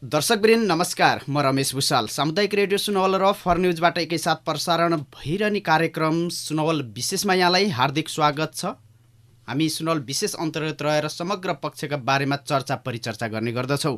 दर्शकवृन्द नमस्कार, म रमेश भुसाल। सामुदायिक रेडियो सुनवल र फर न्युजबाट एकैसाथ प्रसारण भइरहने कार्यक्रम सुनवल विशेषमा यहाँलाई हार्दिक स्वागत छ। हामी सुनवल विशेष अन्तर्गत रहेर समग्र पक्षका बारेमा चर्चा परिचर्चा गर्ने गर्दछौँ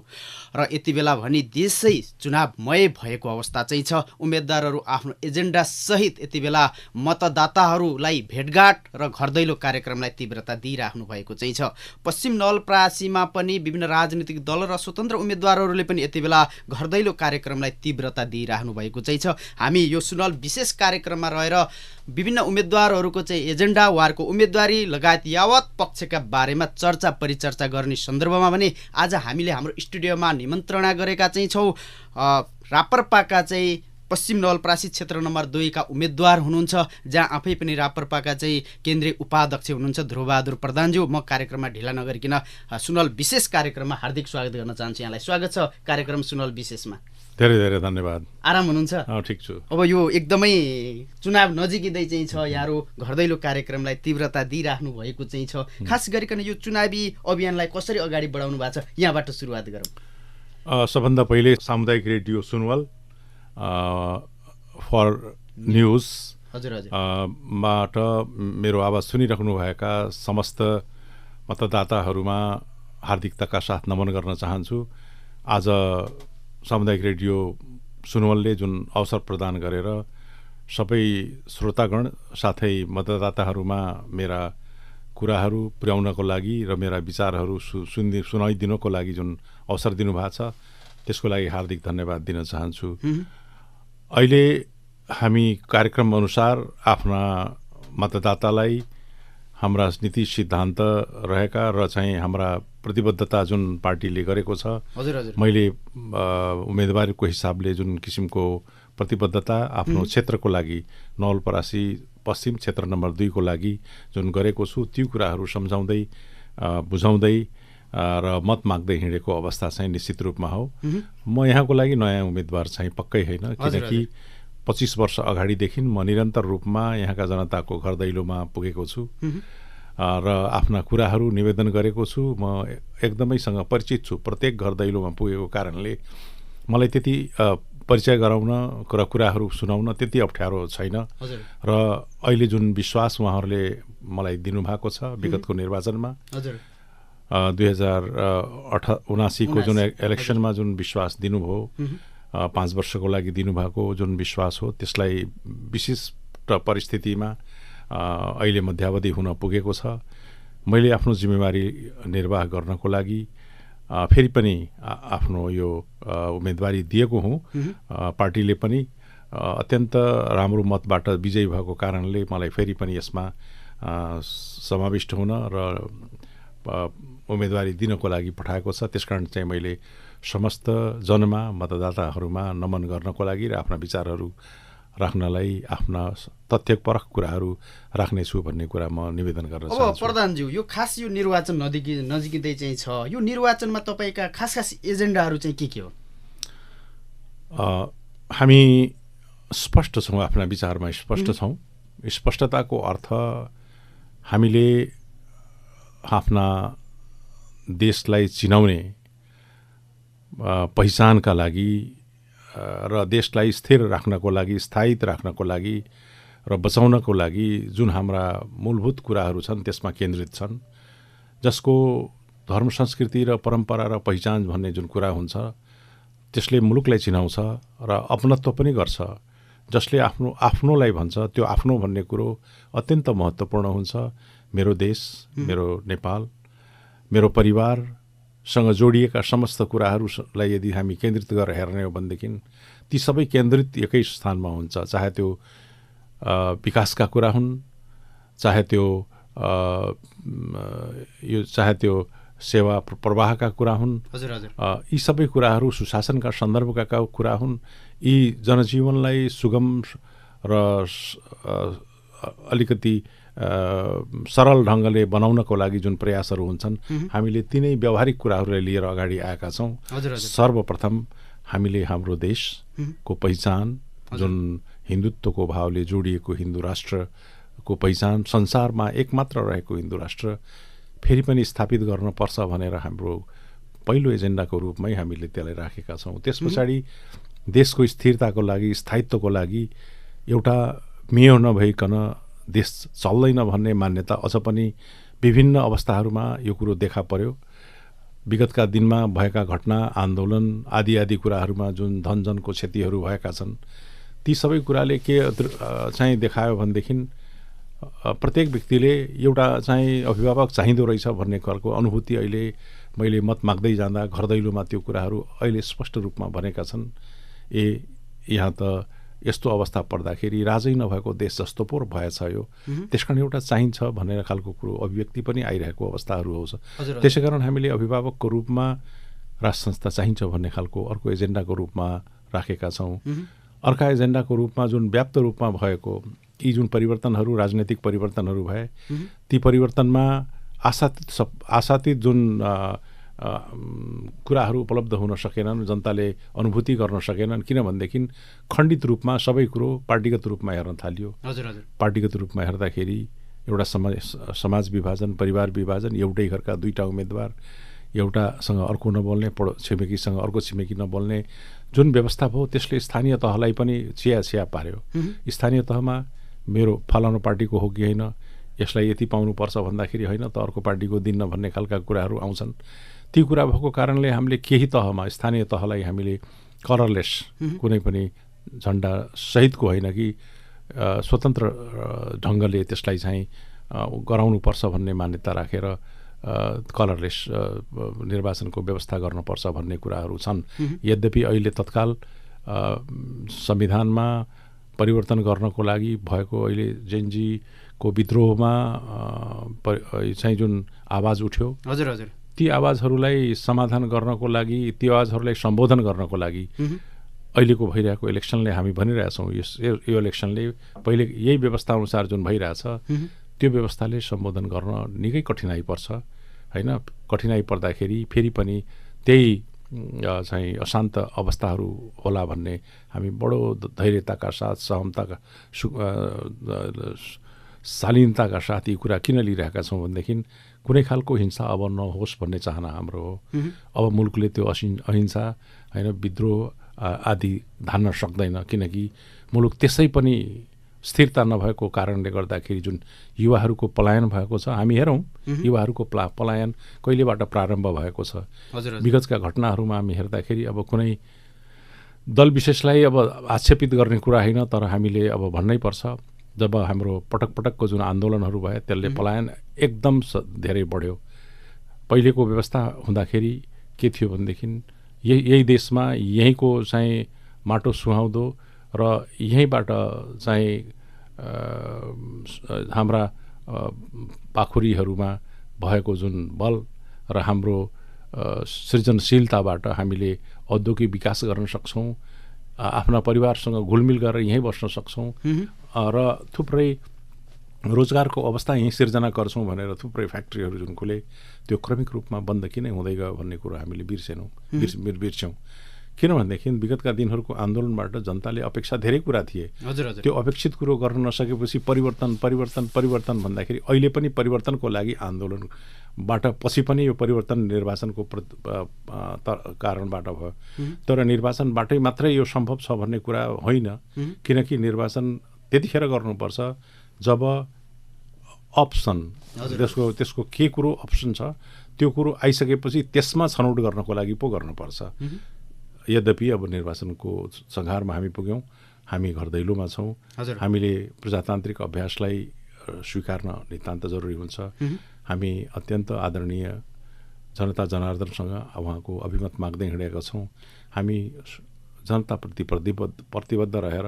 र यति बेला भनी देशै चुनावमय भएको अवस्था चाहिँ छ। उम्मेदवारहरू आफ्नो एजेन्डा सहित यति बेला मतदाताहरूलाई भेटघाट र घरदैलो कार्यक्रमलाई तीव्रता दिइराख्नु भएको चाहिँ छ। पश्चिम नवलपरासीमा पनि विभिन्न राजनीतिक दल र स्वतन्त्र उम्मेदवारहरूले पनि यति बेला घरदैलो कार्यक्रमलाई तीव्रता दिइराख्नु भएको चाहिँ छ। हामी यो सुनवल विशेष कार्यक्रममा रहेर विभिन्न उम्मेदवारहरूको चाहिँ एजेन्डा, उहाँहरूको उम्मेदवारी लगायत यावत पक्षका बारेमा चर्चा परिचर्चा गर्ने सन्दर्भमा भने आज हामीले हाम्रो स्टुडियोमा निमन्त्रणा गरेका चाहिँ छौँ राप्रपाका चाहिँ पश्चिम नवलपरासी क्षेत्र नम्बर 2 का उम्मेदवार हुनुहुन्छ, जहाँ आफै पनि राप्रपाका चाहिँ केन्द्रीय उपाध्यक्ष हुनुहुन्छ ध्रुवबहादुर प्रधानज्यू। म कार्यक्रममा ढिला नगरिकन सुनवल विशेष कार्यक्रममा हार्दिक स्वागत गर्न चाहन्छु। यहाँलाई स्वागत छ कार्यक्रम सुनवल विशेषमा। धेरै धेरै धन्यवाद। आराम हुनुहुन्छ? ठिक छु। अब यो एकदमै चुनाव नजिकै चाहिँ छ, यहाँहरू घरदैलो कार्यक्रमलाई तीव्रता दिइराख्नु भएको चाहिँ छ। खास गरिकन यो चुनावी अभियानलाई कसरी अगाडि बढाउनु भएको छ, यहाँबाट सुरुवात गरौँ। सबभन्दा पहिले सामुदायिक रेडियो सुनवल फर न्युज बाट मेरो आवाज सुनिराख्नुभएका समस्त मतदाताहरूमा हार्दिकताका साथ नमन गर्न चाहन्छु। आज सामुदायिक रेडियो सुनवलले जुन अवसर प्रदान गरेर सबै श्रोतागण साथै मतदाताहरूमा मेरा कुराहरू पुर्याउनको लागि र मेरा विचारहरू सुनाइदिनको लागि जुन अवसर दिनुभएको छ, त्यसको लागि हार्दिक धन्यवाद दिन चाहन्छु। अहिले हामी कार्यक्रम अनुसार आफ्ना मतदातालाई हाम्रा नीति सिद्धान्त रहेका र चाहिँ हाम्रा प्रतिबद्धता जुन पार्टीले गरेको छ, मैले उम्मेदवारको हिसाबले जुन किसिमको प्रतिबद्धता आफ्नो क्षेत्रको लागि नवलपरासी पश्चिम क्षेत्र नम्बर 2 को लागि जुन गरेको छु, त्यो कुराहरू सम्झाउँदै बुझाउँदै र मत माग्दै हिँडेको अवस्था चाहिँ निश्चित रूपमा हो। म यहाँको लागि नयाँ उम्मेदवार चाहिँ पक्कै होइन, किनकि 25 वर्ष अगाडिदेखि म निरन्तर रूपमा यहाँका जनताको घरदैलोमा पुगेको छु र आफ्ना कुराहरू निवेदन गरेको छु। म एकदमैसँग परिचित छु, प्रत्येक घरदैलोमा पुगेको कारणले मलाई त्यति परिचय गराउन र कुराहरू सुनाउन त्यति अप्ठ्यारो छैन। र अहिले जुन विश्वास उहाँहरूले मलाई दिनुभएको छ विगतको निर्वाचनमा 2079 को जुन इलेक्सनमा जुन विश्वास दिनुभयो, 5 वर्षको लागि दिनुभएको जुन विश्वास हो, त्यसलाई विशिष्ट परिस्थितिमा अहिले मध्यावधि हुन पुगेको छ। मैले आफ्नो जिम्मेवारी निर्वाह गर्नको लागि फेरि पनि आफ्नो यो उम्मेदवारी दिएको हुँ। पार्टीले पनि अत्यन्त राम्रो मतबाट विजयी भएको कारणले मलाई फेरि पनि यसमा समाविष्ट हुन र उम्मेदवारी दिनको लागि पठाएको छ। त्यसकारण चाहिँ मैले समस्त जनमा मतदाताहरूमा नमन गर्नको लागि र आफ्ना विचारहरू राख्नलाई, आफ्ना तथ्यपरक कुराहरू राख्नेछु भन्ने कुरा म निवेदन गर्न चाहन्छु। प्रधानज्यू, यो खास यो निर्वाचन नजिकै चाहिँ छ, यो निर्वाचनमा तपाईँका खास खास एजेन्डाहरू चाहिँ के हो? हामी स्पष्ट छौँ, आफ्ना विचारमा स्पष्ट छौँ। स्पष्टताको अर्थ हामीले आफ्ना देशलाई चिनाउने पहिचानका लागि र देशलाई स्थिर राख्नको लागि, स्थायित्व राख्नको लागि र बचाउनको लागि जुन हाम्रा मूलभूत कुराहरू छन् त्यसमा केन्द्रित छन्, जसको धर्म संस्कृति र परम्परा र पहिचान भन्ने जुन कुरा हुन्छ त्यसले मुलुकलाई चिनाउँछ र अपनत्व पनि गर्छ। जसले आफ्नोलाई भन्छ त्यो आफ्नो भन्ने कुरो अत्यन्त महत्त्वपूर्ण हुन्छ। मेरो देश, मेरो नेपाल, मेरो परिवारसँग जोडिएका समस्त कुराहरूलाई यदि हामी केन्द्रित गरेर हेर्ने हो भनेदेखि ती सबै केन्द्रित एकै स्थानमा हुन्छ। चाहे त्यो विकासका कुरा हुन्, चाहे त्यो सेवा प्रवाहका कुरा हुन्, यी सबै कुराहरू सुशासनका सन्दर्भका कुरा हुन्, यी जनजीवनलाई सुगम र अलिकति सरल ढङ्गले बनाउनको लागि जुन प्रयासहरू हुन्छन्, हामीले तिनै व्यावहारिक कुराहरूलाई लिएर अगाडि आएका छौँ। सर्वप्रथम हामीले हाम्रो देशको पहिचान, जुन हिन्दुत्वको भावले जोडिएको हिन्दू राष्ट्रको पहिचान, संसारमा एकमात्र रहेको हिन्दू राष्ट्र फेरि पनि स्थापित गर्नुपर्छ भनेर हाम्रो पहिलो एजेन्डाको रूपमै हामीले त्यसलाई राखेका छौँ। त्यस पछाडि देशको स्थिरताको लागि, स्थायित्वको लागि एउटा मेयो नभइकन देश चल्दैन भन्ने मान्यता अझ पनि विभिन्न अवस्थाहरूमा यो कुरो देखा पर्यो। विगतका दिनमा भएका घटना, आन्दोलन आदि कुराहरूमा जुन धनजनको क्षतिहरू भएका छन्, ती सबै कुराले के चाहिँ देखायो भनेदेखि प्रत्येक व्यक्तिले एउटा चाहिँ अभिभावक चाहिँदो रहेछ भन्ने खालको अनुभूति अहिले मैले मत माग्दै जाँदा घर दैलोमा त्यो कुराहरू अहिले स्पष्ट रूपमा भनेका छन्। यहाँ त यस्तो अवस्था पर्दाखेरि राजै नभएको देश जस्तो पो भएछ यो, त्यसकारण एउटा चाहिन्छ भनेर खालको कुरो अभिव्यक्ति पनि आइरहेको अवस्थाहरू हो। त्यसै कारण हामीले अभिभावकको रूपमा राष्ट्र संस्था चाहिन्छ भन्ने खालको अर्को एजेन्डाको रूपमा राखेका छौँ। अर्का एजेन्डाको रूपमा जुन व्याप्त रूपमा भएको यी जुन परिवर्तनहरू, राजनैतिक परिवर्तनहरू भए, ती परिवर्तनमा आशातीत जुन कुराहरू उपलब्ध हुन सकेनन्, जनताले अनुभूति गर्न सकेनन्, किनभनेदेखि खण्डित रूपमा सबै कुरो पार्टीगत रूपमा हेर्न थालियो। पार्टीगत रूपमा हेर्दाखेरि एउटा समाज विभाजन, परिवार विभाजन, एउटै घरका दुईटा उम्मेदवार, एउटासँग अर्को नबोल्ने, छिमेकीसँग अर्को छिमेकी नबोल्ने जुन व्यवस्था भयो, त्यसले स्थानीय तहलाई पनि चिया पार्यो। स्थानीय तहमा मेरो फलानु पार्टीको हो कि होइन, यसलाई यति पाउनुपर्छ भन्दाखेरि होइन त अर्को पार्टीको दिन्न भन्ने खालका कुराहरू आउँछन्। ती कुरा भएको कारणले हामीले केही तहमा, स्थानीय तहलाई हामीले कलरलेस कुनै पनि झन्डा सहितको होइन कि स्वतन्त्र ढङ्गले त्यसलाई चाहिँ गराउनुपर्छ भन्ने मान्यता राखेर कलरलेस निर्वाचनको व्यवस्था गर्नुपर्छ भन्ने कुराहरू छन्। यद्यपि अहिले तत्काल संविधानमा परिवर्तन गर्नको लागि भएको अहिले जेनजीको विद्रोहमा चाहिँ जुन आवाज उठ्यो, ती आवाजहरूलाई समाधान गर्नको लागि, ती आवाजहरूलाई सम्बोधन गर्नको लागि अहिलेको भइरहेको इलेक्सनले हामी भनिरहेछौँ, यो इलेक्सनले पहिले यही व्यवस्था अनुसार जुन भइरहेछ त्यो व्यवस्थाले सम्बोधन गर्न निकै कठिनाइ पर्छ होइन। कठिनाइ पर्दाखेरि फेरि पनि त्यही चाहिँ अशान्त अवस्थाहरू होला भन्ने हामी बडो धैर्यताका साथ, सहमताका शालीनताका साथ यी कुरा किन लिइरहेका छौँ भनेदेखि कुनै खालको हिंसा अब नहोस् भन्ने चाहना हाम्रो हो। अब मुलुकले त्यो अहिंसा होइन, विद्रोह आदि धान्न सक्दैन, किनकि मुलुक त्यसै पनि स्थिरता नभएको कारणले गर्दाखेरि जुन युवाहरूको पलायन भएको छ, हामी हेरौँ युवाहरूको पलायन कहिलेबाट प्रारम्भ भएको छ। विगतका घटनाहरूमा हामी हेर्दाखेरि अब कुनै दल विशेषलाई अब आक्षेपित गर्ने कुरा होइन, तर हामीले अब भन्नै पर्छ, जब हाम्रो पटकको जुन आन्दोलनहरू भए त्यसले पलायन एकदम धेरै बढ्यो। पहिलेको व्यवस्था हुँदाखेरि के थियो भनेदेखि यही देशमा यहीँको चाहिँ माटो सुहाउँदो र यहीँबाट चाहिँ हाम्रा पाखुरीहरूमा भएको जुन बल र हाम्रो सृजनशीलताबाट हामीले औद्योगिक विकास गर्न सक्छौँ, आफ्ना परिवारसँग घुलमिल गरेर यहीँ बस्न सक्छौँ र थुप्रै रोजगारको अवस्था यहीँ सिर्जना गर्छौँ भनेर थुप्रै फ्याक्ट्रीहरू जुन खुले, त्यो क्रमिक रूपमा बन्द किन हुँदै गयो भन्ने कुरो हामीले बिर्स्यौँ। किनभनेदेखि विगतका दिनहरूको आन्दोलनबाट जनताले अपेक्षा धेरै कुरा थिए। त्यो अपेक्षित कुरो गर्न नसकेपछि परिवर्तन भन्दाखेरि अहिले पनि परिवर्तनको लागि आन्दोलनबाट पछि पनि यो परिवर्तन निर्वाचनको कारणबाट भयो। तर निर्वाचनबाटै मात्रै यो सम्भव छ भन्ने कुरा होइन, किनकि निर्वाचन त्यतिखेर गर्नुपर्छ जब अप्सन त्यसको के कुरो अप्सन छ त्यो कुरो आइसकेपछि त्यसमा छनौट गर्नको लागि पो गर्नुपर्छ। यद्यपि अब निर्वाचनको सङ्घारमा हामी पुग्यौँ, हामी घर दैलोमा छौँ, हामीले प्रजातान्त्रिक अभ्यासलाई स्वीकार्न नितान्त जरुरी हुन्छ। हामी अत्यन्त आदरणीय जनता जनार्दनसँग उहाँको अभिमत माग्दै हिँडेका छौँ। हामी जनताप्रति प्रतिबद्ध रहेर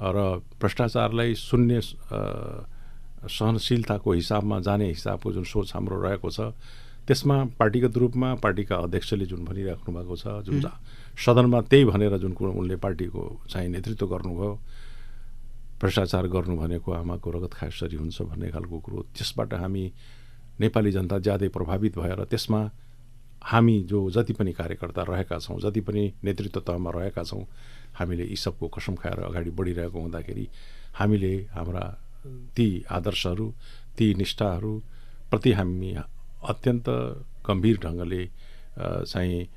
र भ्रष्टाचारलाई शून्य सहनशीलताको हिसाबमा जाने हिसाबको जुन सोच हाम्रो रहेको छ, त्यसमा पार्टीगत रूपमा पार्टीका अध्यक्षले जुन भनिराख्नु भएको छ, जुन सदनमा त्यही भनेर जुन कुरो उनले पार्टीको चाहिँ नेतृत्व गर्नुभयो, भ्रष्टाचार गर्नु भनेको आमाको रगत खासरी हुन्छ भन्ने खालको कुरो, त्यसबाट हामी नेपाली जनता ज्यादै प्रभावित भएर त्यसमा हामी जो जति पनि कार्यकर्ता रहेका छौँ, जति पनि नेतृत्व तहमा रहेका छौँ, हामीले यी सबको कसम खाएर अगाडि बढिरहेको हुँदाखेरि हामीले हाम्रा ती आदर्शहरू, ती निष्ठाहरू प्रति हामी अत्यन्त गम्भीर ढङ्गले चाहिँ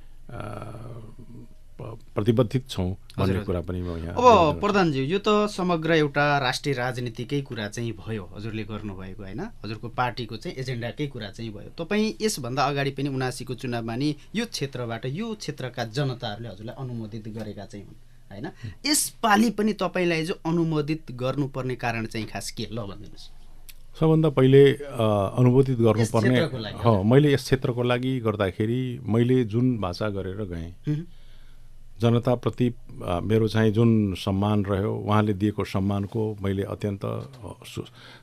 प्रतिबद्धित छौँ भन्ने कुरा पनि म यहाँ। अब प्रधानजी, यो त समग्र एउटा राष्ट्रिय राजनीतिकै कुरा चाहिँ भयो, हजुरले गर्नुभएको होइन, हजुरको पार्टीको चाहिँ एजेन्डाकै कुरा चाहिँ भयो। तपाईँ यसभन्दा अगाडि पनि 79 को चुनावमा नि यो क्षेत्रबाट यो क्षेत्रका जनताहरूले हजुरलाई अनुमोदित गरेका चाहिँ हुन् होइन। यसपालि पनि तपाईँलाई जो अनुमोदित गर्नुपर्ने कारण चाहिँ खास के ल भनिदिनुहोस्। सबभन्दा पहिले अनुमोदित गर्नुपर्ने मैले यस क्षेत्रको लागि गर्दाखेरि मैले जुन भाषा गरेर गएँ, जनताप्रति मेरो चाहिँ जुन सम्मान रह्यो, उहाँले दिएको सम्मानको मैले अत्यन्त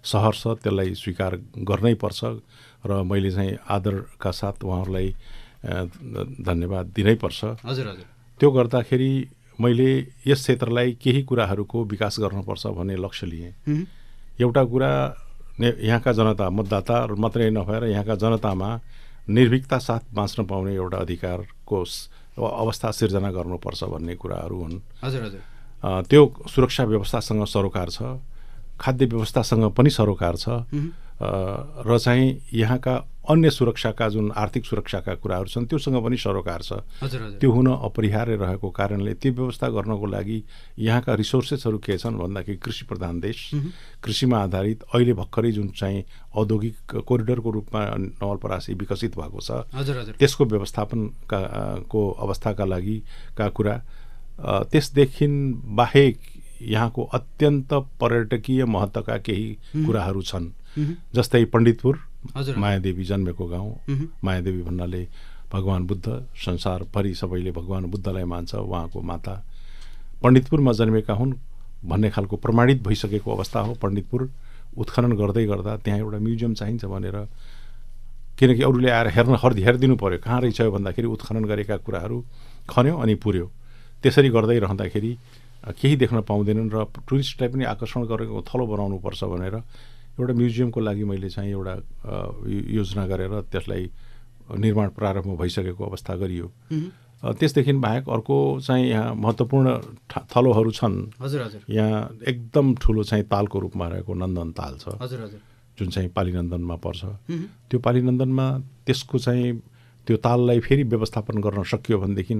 सहर्ष त्यसलाई स्वीकार गर्नै पर्छ र मैले चाहिँ आदरका साथ उहाँहरूलाई धन्यवाद दिनै पर्छ। हजुर हजुर। त्यो गर्दाखेरि मैले यस क्षेत्रलाई केही कुराहरूको विकास गर्नुपर्छ भन्ने लक्ष्य लिएँ। एउटा कुरा, यहाँका जनता मतदाता मात्रै नभएर यहाँका जनतामा निर्भीकता साथ बाँच्न पाउने एउटा अधिकारको अवस्था सिर्जना गर्नुपर्छ भन्ने कुराहरू हुन्। हजुर हजुर। त्यो सुरक्षा व्यवस्थासँग सरोकार छ, खाद्य व्यवस्थासँग पनि सरोकार छ र चाहिँ यहाँका अन्य सुरक्षाका जुन आर्थिक सुरक्षाका कुराहरू छन् त्योसँग पनि सरोकार छ। त्यो हुन अपरिहार्य रहेको कारणले त्यो व्यवस्था गर्नको लागि यहाँका रिसोर्सेसहरू के छन् भन्दाखेरि कृषि प्रधान देश, कृषिमा आधारित अहिले भर्खरै जुन चाहिँ औद्योगिक कोरिडोरको रूपमा नवलपरासी विकसित भएको छ, त्यसको व्यवस्थापनको अवस्थाका लागि का कुरा। त्यसदेखि बाहेक यहाँको अत्यन्त पर्यटकीय महत्त्वका केही कुराहरू छन्, जस्तै पण्डितपुर मायादेवी जन्मेको गाउँ। मायादेवी भन्नाले भगवान बुद्ध, संसारभरि सबैले भगवान बुद्धलाई मान्छ, उहाँको माता पण्डितपुरमा जन्मेका हुन् भन्ने खालको प्रमाणित भइसकेको अवस्था हो। पण्डितपुर उत्खनन गर्दै गर्दा त्यहाँ एउटा म्युजियम चाहिन्छ भनेर, किनकि अरूले आएर हेरिदिनु पर्यो कहाँ रहेछ भन्दाखेरि उत्खनन गरेका कुराहरू खन्यो अनि पुर्यो। त्यसरी गर्दै रहँदाखेरि केही देख्न पाउँदैनन् र टुरिस्टलाई पनि आकर्षण गरेको थलो बनाउनुपर्छ भनेर एउटा म्युजियमको लागि मैले चाहिँ एउटा योजना गरेर त्यसलाई निर्माण प्रारम्भ भइसकेको अवस्था गरियो। त्यसदेखि बाहेक अर्को चाहिँ यहाँ महत्त्वपूर्ण थलोहरू छन्। हजुर हजुर। यहाँ एकदम ठुलो चाहिँ तालको रूपमा रहेको नन्दन ताल छ, हजुर हजुर, जुन चाहिँ पालीनन्दनमा पर्छ। त्यो पालीनन्दनमा त्यसको चाहिँ त्यो ताललाई फेरि व्यवस्थापन गर्न सकियो भनेदेखि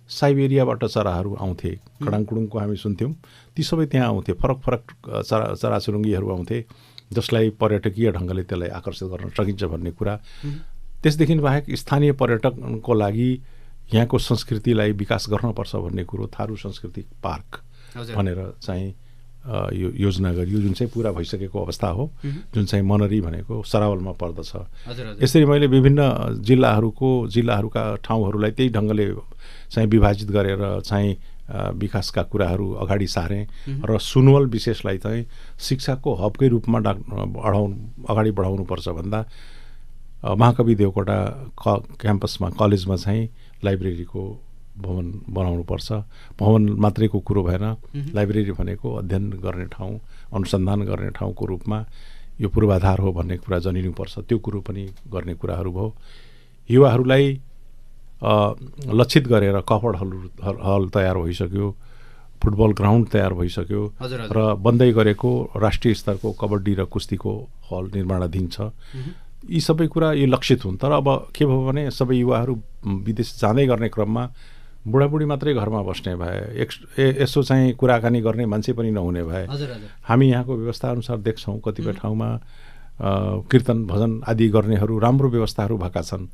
साइबेरियाबाट चराहरू आउँथे, खडाङकुडुङको हामी सुन्थ्यौँ, ती सबै त्यहाँ आउँथे। फरक फरक चराचुरुङ्गीहरू आउँथे जसलाई पर्यटकीय ढङ्गले त्यसलाई आकर्षित गर्न सकिन्छ भन्ने कुरा। त्यसदेखि बाहेक स्थानीय पर्यटकको लागि यहाँको संस्कृतिलाई विकास गर्नुपर्छ भन्ने कुरो थारू सांस्कृतिक पार्क भनेर चाहिँ यो योजना गरियो, जुन चाहिँ पुरा भइसकेको अवस्था हो, जुन चाहिँ मनरी भनेको सरावलमा पर्दछ। यसरी मैले विभिन्न जिल्लाहरूका ठाउँहरूलाई त्यही ढङ्गले चाहिँ विभाजित गरेर चाहिँ विकासका कुराहरू अगाडि सारेँ र सुनवल विशेषलाई चाहिँ शिक्षाको हबकै रूपमा अगाडि बढाउनुपर्छ भन्दा महाकवि देवकोटा क्याम्पसमा कलेजमा चाहिँ लाइब्रेरीको भवन बनाउनुपर्छ। भवन मात्रैको कुरो भएन, लाइब्रेरी भनेको अध्ययन गर्ने ठाउँ, अनुसन्धान गर्ने ठाउँको रूपमा यो पूर्वाधार हो भन्ने कुरा जनिनुपर्छ। त्यो कुरो पनि गर्ने कुराहरू भयो। युवाहरूलाई लक्षित गरेर कपड हल तयार भइसक्यो, फुटबल ग्राउन्ड तयार भइसक्यो र बन्दै गरेको राष्ट्रिय स्तरको कबड्डी र कुस्तीको हल निर्माणाधीन छ। यी सबै कुरा यो लक्षित हुन्। तर अब के भयो भने सबै युवाहरू विदेश जाँदै गर्ने क्रममा बुढाबुढी मात्रै घरमा बस्ने भए, यसो चाहिँ कुराकानी गर्ने मान्छे पनि नहुने भए। हामी यहाँको व्यवस्थाअनुसार देख्छौँ कतिपय ठाउँमा कीर्तन भजन आदि गर्नेहरू राम्रो व्यवस्थाहरू भएका छन्।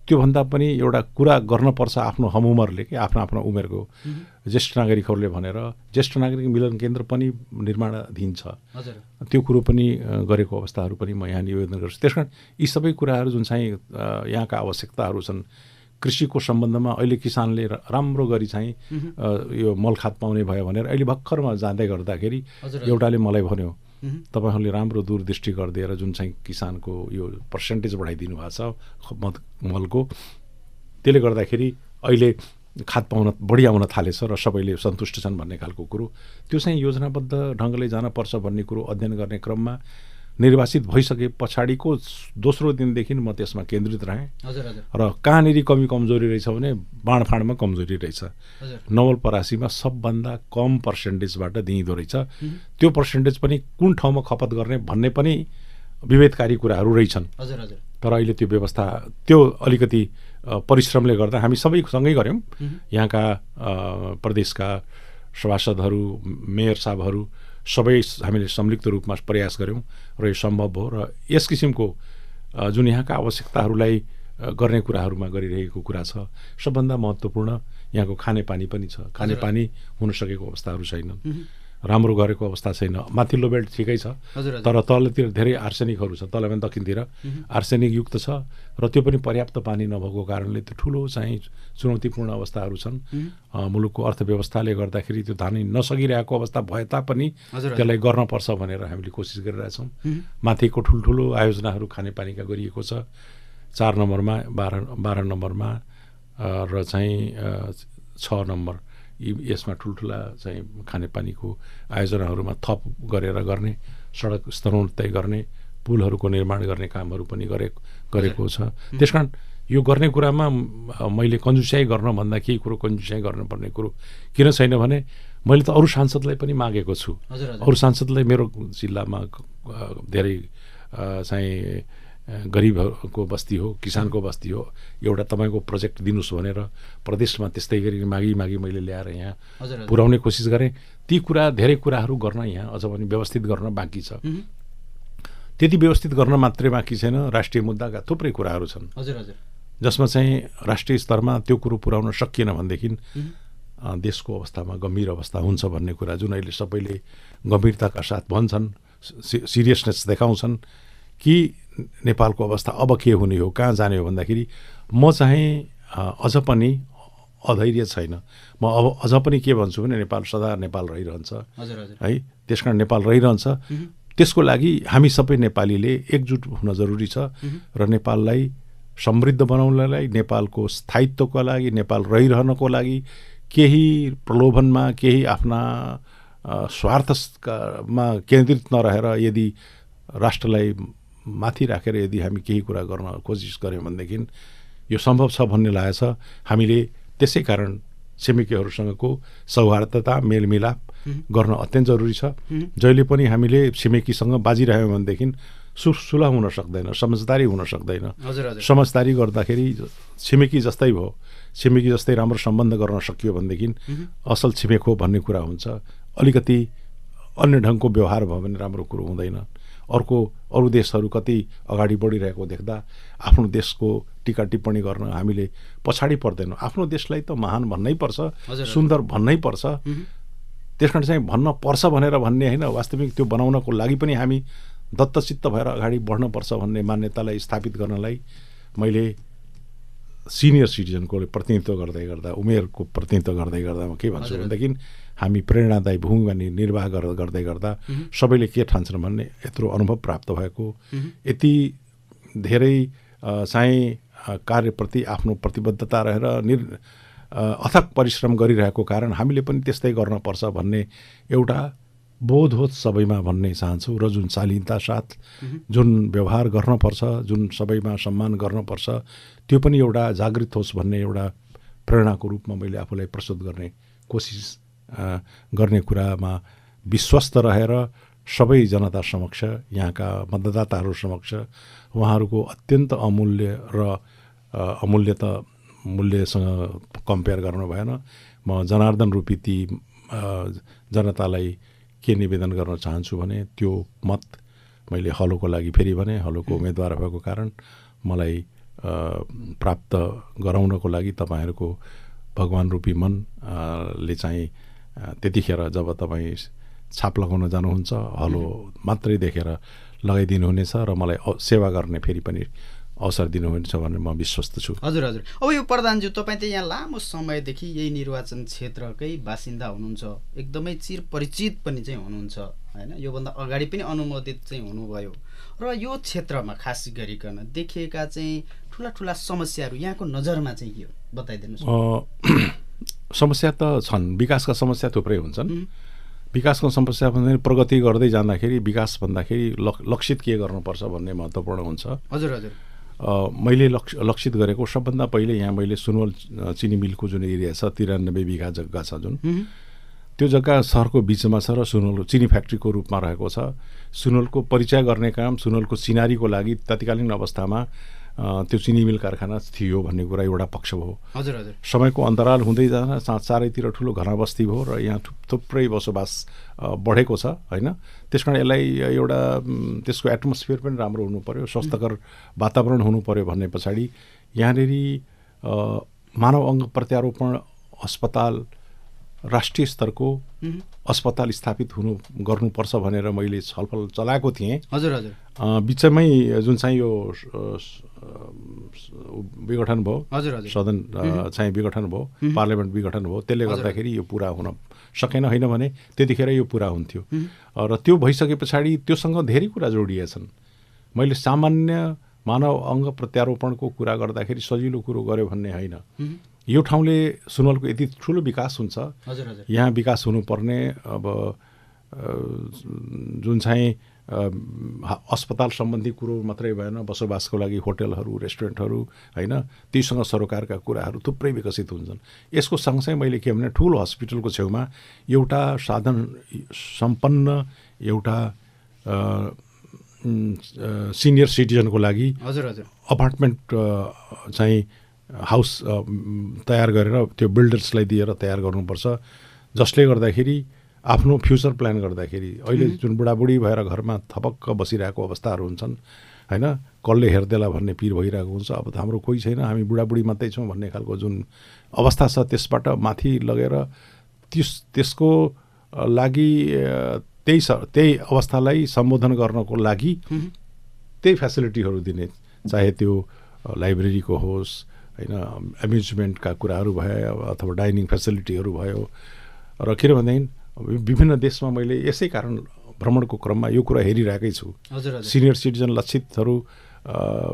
त्योभन्दा पनि एउटा कुरा गर्नुपर्छ आफ्नो हमउमरले, कि आफ्नो उमेरको ज्येष्ठ नागरिकहरूले भनेर ज्येष्ठ नागरिक मिलन केन्द्र पनि निर्माणाधीन छ। त्यो कुरो पनि गरेको अवस्थाहरू पनि म यहाँ निवेदन गर्छु। त्यसकारण यी सबै कुराहरू जुन चाहिँ यहाँका आवश्यकताहरू छन्, कृषिको सम्बन्धमा अहिले किसानले राम्रो गरी चाहिँ यो मलखात पाउने भयो भनेर अहिले भर्खरमा जाँदै गर्दाखेरि एउटाले मलाई भन्यो, तपाईँहरूले राम्रो दूरदृष्टि गरिदिएर जुन चाहिँ किसानको यो पर्सेन्टेज बढाइदिनु भएको छ मलको, त्यसले गर्दाखेरि अहिले खाद बढी आउन थालेछ र सबैले सन्तुष्ट छन् भन्ने खालको कुरो। त्यो चाहिँ योजनाबद्ध ढङ्गले जानपर्छ भन्ने कुरो अध्ययन गर्ने क्रममा निर्वाचित भइसके पछाडिको दोस्रो दिनदेखि म त्यसमा केन्द्रित रहेँ। र कहाँनिर कमी कमजोरी रहेछ भने बाँडफाँडमा कमजोरी रहेछ। नवलपरासीमा सबभन्दा कम पर्सेन्टेजबाट दिइँदो रहेछ। त्यो पर्सेन्टेज पनि कुन ठाउँमा खपत गर्ने भन्ने पनि विभेदकारी कुराहरू रहेछन्। तर अहिले त्यो व्यवस्था त्यो अलिकति परिश्रमले गर्दा हामी सबै सँगै गऱ्यौँ। यहाँका प्रदेशका सभासदहरू, मेयर साहबहरू सबै हामीले संयुक्त रूपमा प्रयास गऱ्यौँ र यो सम्भव भयो। र यस किसिमको जुन यहाँका आवश्यकताहरूलाई गर्ने कुराहरूमा गरिरहेको कुरा छ। सबभन्दा महत्त्वपूर्ण यहाँको खानेपानी पनि छ। खानेपानी हुन सकेको अवस्थाहरू छैनन्, राम्रो गरेको अवस्था छैन। माथिल्लो बेल्ट ठिकै छ, तर तलतिर धेरै आर्सेनिकहरू छ। तल पनि दक्षिणतिर आर्सेनिक युक्त छ र त्यो पनि पर्याप्त पानी नभएको कारणले त्यो ठुलो चाहिँ चुनौतीपूर्ण अवस्थाहरू छन्। मुलुकको अर्थव्यवस्थाले गर्दाखेरि त्यो धानै नसकिरहेको अवस्था भए तापनि त्यसलाई गर्नपर्छ भनेर हामीले कोसिस गरिरहेछौँ। माथिको ठुल्ठुलो आयोजनाहरू खानेपानीका गरिएको छ। 4 नम्बरमा 12 नम्बरमा र चाहिँ 6 नम्बर यसमा ठुल्ठुला चाहिँ खानेपानीको आयोजनाहरूमा थप गरेर गर्ने, सडक स्तरोन्नति गर्ने, पुलहरूको निर्माण गर्ने कामहरू पनि गरेको छ। त्यसकारण यो गर्ने कुरामा मैले कन्जुस्याइ गर्न भन्दा केही कुरो कन्जुस्याइ गर्नुपर्ने कुरो किन छैन भने मैले त अरू सांसदलाई पनि मागेको छु। अरू सांसदलाई मेरो जिल्लामा धेरै चाहिँ गरिबहरूको बस्ती हो, किसानको बस्ती हो, एउटा तपाईँको प्रोजेक्ट दिनुहोस् भनेर प्रदेशमा त्यस्तै गरी मागी मैले ल्याएर यहाँ पुर्याउने कोसिस गरेँ। ती कुरा धेरै कुराहरू गर्न यहाँ अझ पनि व्यवस्थित गर्न बाँकी छ। त्यति व्यवस्थित गर्न मात्रै बाँकी छैन, राष्ट्रिय मुद्दाका थुप्रै कुराहरू छन् जसमा चाहिँ राष्ट्रिय स्तरमा त्यो कुरो पुर्याउन सकिएन भनेदेखि देशको अवस्थामा गम्भीर अवस्था हुन्छ भन्ने कुरा जुन अहिले सबैले गम्भीरताका साथ भन्छन्, सिरियसनेस देखाउँछन् कि नेपालको अवस्था अब के हुने हो, कहाँ जाने हो भन्दाखेरि म चाहिँ अझ पनि अधैर्य छैन। म अब अझ पनि के भन्छु भने नेपाल सदा नेपाल रहिरहन्छ है। त्यसकारण नेपाल रहिरहन्छ। त्यसको लागि हामी सबै नेपालीले एकजुट हुन जरुरी छ र नेपाललाई समृद्ध बनाउनलाई, नेपालको स्थायित्वको लागि, नेपाल रहिरहनको लागि केही प्रलोभनमा, केही आफ्ना स्वार्थमा केन्द्रित नरहेर यदि राष्ट्रलाई माथि राखेर यदि हामी केही कुरा गर्न कोसिस गऱ्यौँ भनेदेखि यो सम्भव छ भन्ने लागेको छ। हामीले त्यसै कारण छिमेकीहरूसँगको सौहार्दता, मेलमिलाप गर्न अत्यन्त जरुरी छ। जहिले पनि हामीले छिमेकीसँग बाजिरह्यौँ भनेदेखि सुलह हुन सक्दैन, समझदारी हुन सक्दैन। समझदारी गर्दाखेरि छिमेकी जस्तै भयो, छिमेकी जस्तै राम्रो सम्बन्ध गर्न सकियो भनेदेखि असल छिमेक हो भन्ने कुरा हुन्छ। अलिकति अन्य ढङ्गको व्यवहार भयो भने राम्रो कुरो हुँदैन। अरू देशहरू कति अगाडि बढिरहेको देख्दा आफ्नो देशको टिका टिप्पणी गर्न हामीले पछाडि पर्दैनौँ। आफ्नो देशलाई त महान भन्नै पर्छ, सुन्दर भन्नै पर्छ। त्यसकारण चाहिँ भन्न पर्छ भनेर भन्ने होइन, वास्तविक त्यो बनाउनको लागि पनि हामी दत्तचित्त भएर अगाडि बढ्नुपर्छ भन्ने मान्यतालाई स्थापित गर्नलाई मैले सिनियर सिटिजनको प्रतिनिधित्व गर्दै गर्दा, उमेरको प्रतिनिधित्व गर्दै गर्दा म के भन्छु भनेदेखि हामी प्रेरणादायी भूमिका निर्वाह गर्दै गर्दा सबैले के ठान्छन् भन्ने यत्रो अनुभव प्राप्त भएको, यति धेरै चाहिँ कार्यप्रति आफ्नो प्रतिबद्धता रहेर अथक परिश्रम गरिरहेको कारण हामीले पनि त्यस्तै गर्नुपर्छ भन्ने एउटा बोध होस् सबैमा भन्ने चाहन्छु। र जुन शालीनता साथ जुन व्यवहार गर्नुपर्छ, जुन सबैमा सम्मान गर्नुपर्छ, त्यो पनि एउटा जागृत होस् भन्ने एउटा प्रेरणाको रूपमा मैले आफूलाई प्रस्तुत गर्ने कोसिस गर्ने कुरामा विश्वस्त रहेर सबै जनता समक्ष, यहाँका मतदाताहरू समक्ष उहाँहरूको अत्यन्त अमूल्य र अमूल्य त मूल्यसँग कम्पेयर गर्नु भएन। म जनार्दन रूपी ती जनतालाई के निवेदन गर्न चाहन्छु भने त्यो मत मैले हलोको लागि फेरि भने हलोको उम्मेदवार भएको कारण मलाई प्राप्त गराउनको लागि तपाईँहरूको भगवान रूपी मनले चाहिँ त्यतिखेर जब तपाईँ छाप लगाउन जानुहुन्छ हलो मात्रै देखेर लगाइदिनुहुनेछ र मलाई सेवा गर्ने फेरि पनि अवसर दिनुहुनेछ भनेर म विश्वस्त छु। हजुर हजुर। अब यो प्रधानज्यू, तपाईँ त यहाँ लामो समयदेखि यही निर्वाचन क्षेत्रकै बासिन्दा हुनुहुन्छ, एकदमै चिरपरिचित पनि चाहिँ हुनुहुन्छ होइन, योभन्दा अगाडि पनि अनुमोदित चाहिँ हुनुभयो र यो क्षेत्रमा खास गरिकन देखिएका चाहिँ ठुला समस्याहरू यहाँको नजरमा चाहिँ के हो बताइदिनुहोस्। समस्या त छन्, विकासका समस्या थुप्रै हुन्छन्। विकासको समस्या भन्दा प्रगति गर्दै जाँदाखेरि विकास भन्दाखेरि लक्षित के गर्नुपर्छ भन्ने महत्त्वपूर्ण हुन्छ। हजुर हजुर। मैले लक्षित गरेको सबभन्दा पहिले यहाँ मैले सुनवल चिनी मिलको जुन एरिया छ 93 बिघा जग्गा छ जुन, त्यो जग्गा सहरको बिचमा छ र सुनोल चिनी फ्याक्ट्रीको रूपमा रहेको छ। सुनोलको परिचय गर्ने काम, सुनोलको चिनारीको लागि तत्कालीन अवस्थामा त्यो चिनी मिल कारखाना थियो भन्ने कुरा एउटा पक्ष भयो। हजुर हजुर। समयको अन्तराल हुँदै जाँदा चारैतिर ठुलो घरमा बस्ती भयो र यहाँ थुप्रै बसोबास बढेको छ होइन। त्यस कारण यसलाई एउटा त्यसको एटमोस्फियर पनि राम्रो हुनु पर्यो, स्वस्थकर वातावरण हुनु पर्यो भन्ने पछाडि यहाँनिर मानव अङ्ग प्रत्यारोपण अस्पताल राष्ट्रिय स्तरको अस्पताल स्थापित गर्नुपर्छ भनेर मैले छलफल चलाएको थिएँ। हजुर हजुर। बिचमै जुन चाहिँ यो विघटन भयो, हजुर हजुर, सदन चाहिँ विघटन भयो, पार्लियामेन्ट विघटन भयो, त्यसले गर्दाखेरि यो पुरा हुन सकेन। होइन भने त्यतिखेर यो पुरा हुन्थ्यो। र त्यो भइसके पछाडि त्योसँग धेरै कुरा जोडिएछन्। मैले सामान्य मानव अङ्ग प्रत्यारोपणको कुरा गर्दाखेरि सजिलो कुरो गर्यो भन्ने होइन। यो ठाउँले सुनवलको यति ठुलो विकास हुन्छ, यहाँ विकास हुनुपर्ने अब जुन चाहिँ अस्पताल सम्बन्धी कुरो मात्रै भएन, बसोबासको लागि होटलहरू, रेस्टुरेन्टहरू होइन, तीसँग सरोकारका कुराहरू थुप्रै विकसित हुन्छन्। यसको सँगसँगै मैले के भने ठुलो हस्पिटलको छेउमा एउटा साधन सम्पन्न एउटा सिनियर सिटिजनको लागि अपार्टमेन्ट चाहिँ हाउस तयार गरेर त्यो बिल्डर्सलाई दिएर तयार गर्नुपर्छ, जसले गर्दाखेरि आफ्नो फ्युचर प्लान गर्दाखेरि अहिले जुन बुढाबुढी भएर घरमा थपक्क बसिरहेको अवस्थाहरू हुन्छन् होइन, कसले हेर्देला भन्ने पिर भइरहेको हुन्छ। अब हाम्रो कोही छैन, हामी बुढाबुढी मात्रै छौँ भन्ने खालको जुन अवस्था छ, त्यसबाट माथि लगेर त्यसको लागि त्यही अवस्थालाई सम्बोधन गर्नको लागि त्यही फेसिलिटीहरू दिने, चाहे त्यो लाइब्रेरीको होस् होइन, एम्युजमेन्टका कुराहरू भयो अथवा डाइनिङ फेसिलिटीहरू भयो। र किनभनेदेखि विभिन्न देशमा मैले यसै कारण भ्रमणको क्रममा यो कुरा हेरिरहेकै छु। सिनियर सिटिजन लक्षितहरू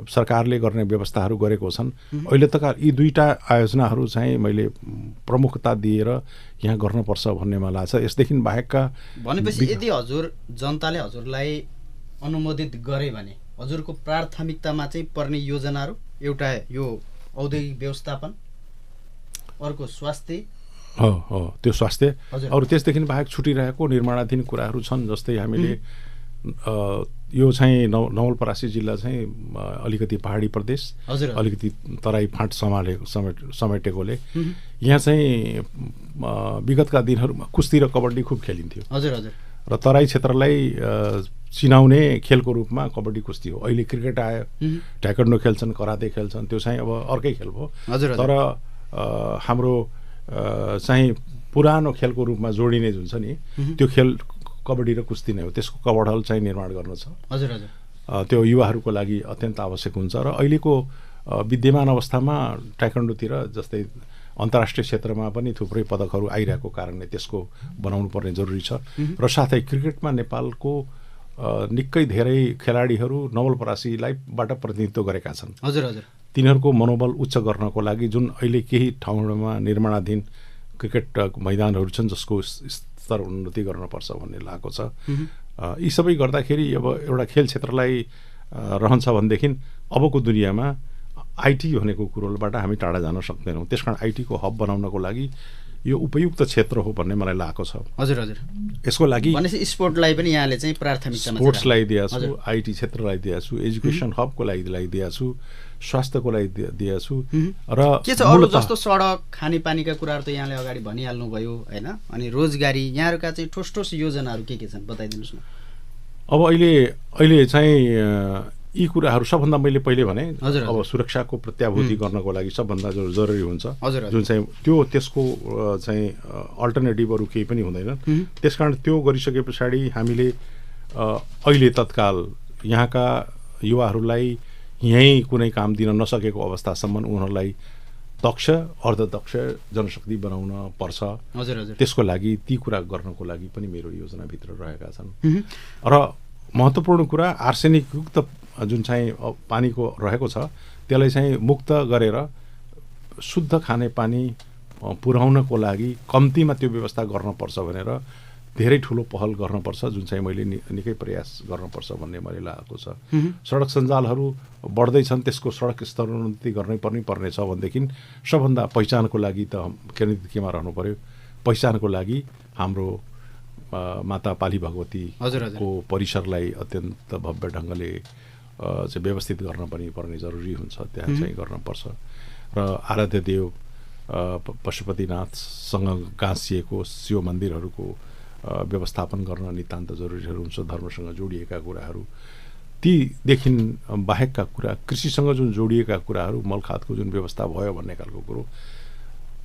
सरकारले गर्ने व्यवस्थाहरू गरेको छन्। अहिले तक यी दुईटा आयोजनाहरू चाहिँ मैले प्रमुखता दिएर यहाँ गर्नुपर्छ भन्ने मलाई लाग्छ। यसदेखि बाहेकका भनेपछि यदि हजुर जनताले हजुरलाई अनुमोदित गरे भने हजुरको प्राथमिकतामा चाहिँ पर्ने योजनाहरू एउटा यो औद्योगिक व्यवस्थापन, अर्को स्वास्थ्य, हो त्यो स्वास्थ्य, अरू त्यसदेखि बाहेक छुटिरहेको निर्माणाधीन कुराहरू छन्। जस्तै हामीले यो चाहिँ नवलपरासी जिल्ला चाहिँ अलिकति पहाडी प्रदेश, अलिकति तराई फाँट समेटेकोले यहाँ चाहिँ विगतका दिनहरूमा कुस्ती र कबड्डी खुब खेलिन्थ्यो। र तराई क्षेत्रलाई चिनाउने खेलको रूपमा कबड्डी कुस्ती हो। अहिले क्रिकेट आयो, ताइक्वान्डो खेल्छन्, कराते खेल्छन्, त्यो चाहिँ अब अर्कै खेल भयो। तर हाम्रो चाहिँ पुरानो खेलको रूपमा जोडिने जुन छ नि, त्यो खेल कबड्डी र कुस्ती नै हो। त्यसको कबड हल चाहिँ निर्माण गर्न छ। त्यो युवाहरूको लागि अत्यन्त आवश्यक हुन्छ। र अहिलेको विद्यमान अवस्थामा ताइक्वान्डोतिर जस्तै अन्तर्राष्ट्रिय क्षेत्रमा पनि थुप्रै पदकहरू आइरहेको कारणले त्यसको बनाउनु पर्ने जरुरी छ। र साथै क्रिकेटमा नेपालको निकै धेरै खेलाडीहरू नवलपरासीबाट प्रतिनिधित्व गरेका छन्। तिनीहरूको मनोबल उच्च गर्नको लागि जुन अहिले केही ठाउँहरूमा निर्माणाधीन क्रिकेट मैदानहरू छन्, जसको स्तर उन्नति गर्नुपर्छ भन्ने लागेको छ। यी सबै गर्दाखेरि अब एउटा खेल क्षेत्रलाई रहन्छ भनेदेखि अबको दुनियाँमा आइटी भनेको कुरोबाट हामी टाढा जान सक्दैनौँ। त्यस कारण आइटीको हब बनाउनको लागि यो उपयुक्त क्षेत्र हो भन्ने मलाई लागेको छ। यसको लागि स्पोर्टलाई पनि यहाँले चाहिँ प्राथमिकतामा स्पोर्ट्सलाई दिएको छु, आइटी क्षेत्रलाई दिएको छु, एजुकेसन हबको लागि दिएको छु, स्वास्थ्यको लागि दिएको छु। र के छ अरू जस्तो सडक, खानेपानीका कुराहरू त यहाँले अगाडि भनिहाल्नु भयो होइन, अनि रोजगारी, यहाँहरूका चाहिँ ठोस ठोस योजनाहरू के छन् बताइदिनुहोस् न। अब अहिले चाहिँ यी कुराहरू सबभन्दा मैले पहिले भने अब सुरक्षाको प्रत्याभूति गर्नको लागि सबभन्दा जरुरी हुन्छ, जुन चाहिँ त्यसको चाहिँ अल्टरनेटिभ अरू केही पनि हुँदैन। त्यसकारण त्यो गरिसके पछाडि हामीले अहिले तत्काल यहाँका युवाहरूलाई यहीँ कुनै काम दिन नसकेको अवस्थासम्म उनीहरूलाई दक्ष अर्धदक्ष जनशक्ति बनाउन पर्छ। त्यसको लागि ती कुरा गर्नको लागि पनि मेरो योजनाभित्र रहेका छन्। र महत्त्वपूर्ण कुरा आर्सेनिकयुक्त जुन चाहिँ पानीको रहेको छ, त्यसलाई चाहिँ मुक्त गरेर शुद्ध खानेपानी पुर्याउनको लागि कम्तीमा त्यो व्यवस्था गर्नुपर्छ भनेर धेरै ठुलो पहल गर्नुपर्छ, जुन चाहिँ मैले निकै प्रयास गर्नुपर्छ भन्ने मैले लागेको छ। सडक सञ्जालहरू बढ्दैछन्, त्यसको सडक स्तरोन्नति पर्ने छ भनेदेखि सबभन्दा पहिचानको लागि त केन्द्रित केमा रहनु पर्यो, पहिचानको लागि हाम्रो माता पाली भगवतीको परिसरलाई अत्यन्त भव्य ढङ्गले चाहिँ व्यवस्थित गर्न पनि पर्ने जरुरी हुन्छ। त्यहाँ चाहिँ गर्नुपर्छ र आराध्य देव पशुपतिनाथसँग गाँसिएको शिव मन्दिरहरूको व्यवस्थापन गर्न नितान्त जरुरीहरू हुन्छ। धर्मसँग जोडिएका कुराहरू, तीदेखि बाहेकका कुरा, कृषिसँग जुन जोडिएका कुराहरू, मलखातको जुन व्यवस्था भयो भन्ने खालको कुरो,